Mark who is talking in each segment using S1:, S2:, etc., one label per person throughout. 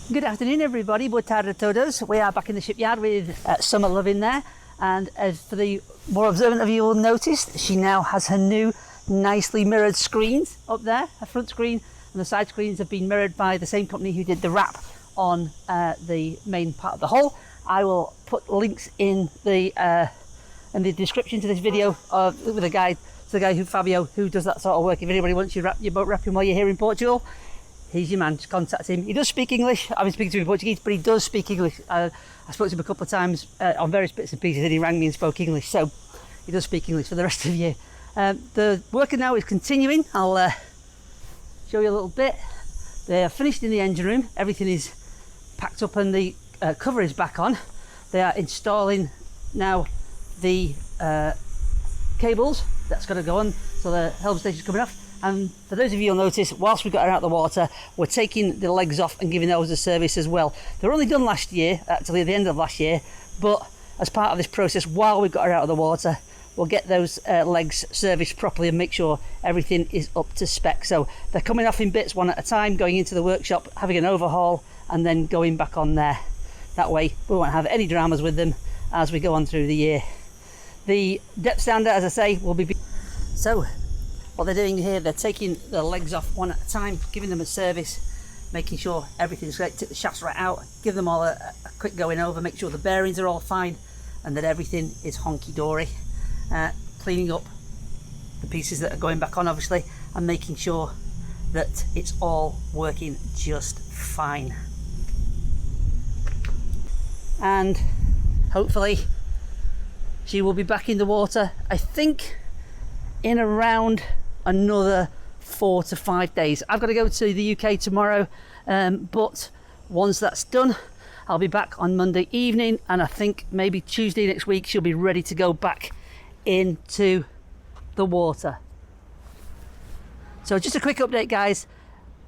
S1: Good afternoon, everybody. Boa tarde a todos. We are back in the shipyard with Summer Loving there, and as for the more observant of you will notice, she now has her new nicely mirrored screens up there. Her front screen and the side screens have been mirrored by the same company who did the wrap on the main part of the hull. I will put links in the description to this video with a guide to the guy Fabio who does that sort of work. If anybody wants your boat wrapping while you're here in Portugal, he's your man. Just contact him. He does speak English. I've been speaking to him in Portuguese, but he does speak English. I spoke to him a couple of times on various bits and pieces, and he rang me and spoke English, so he does speak English for the rest of the year. The working now is continuing. I'll show you a little bit. They are finished in the engine room. Everything is packed up and the cover is back on. They are installing now the cables that's going to go on, so the helm station is coming off. And for those of you who'll notice, whilst we got her out of the water, we're taking the legs off and giving those a service as well. They were only done last year, actually at the end of last year, but as part of this process, while we got her out of the water, we'll get those legs serviced properly and make sure everything is up to spec. So they're coming off in bits one at a time, going into the workshop, having an overhaul, and then going back on there. That way we won't have any dramas with them as we go on through the year. The depth sounder, as I say, will be... So what they're doing here, they're taking the legs off one at a time, giving them a service, making sure everything's great, take the shafts right out, give them all a quick going over, make sure the bearings are all fine and that everything is honky-dory. Cleaning up the pieces that are going back on, obviously, and making sure that it's all working just fine. And hopefully she will be back in the water, I think, in around another 4 to 5 days. I've got to go to the UK tomorrow, but once that's done, I'll be back on Monday evening, and I think maybe Tuesday next week she'll be ready to go back into the water. So just a quick update, guys.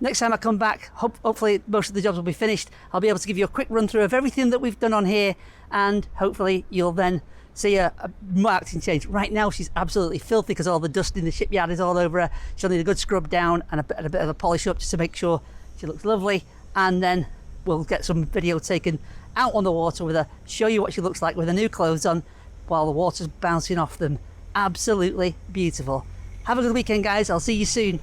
S1: Next time I come back, hopefully most of the jobs will be finished. I'll be able to give you a quick run through of everything that we've done on here, and hopefully you'll then see a marked change. Right now she's absolutely filthy because all the dust in the shipyard is all over her. She'll need a good scrub down and a bit of a polish up just to make sure she looks lovely, and then we'll get some video taken out on the water with her, show you what she looks like with her new clothes on while the water's bouncing off them. Absolutely beautiful. Have a good weekend, guys. I'll see you soon.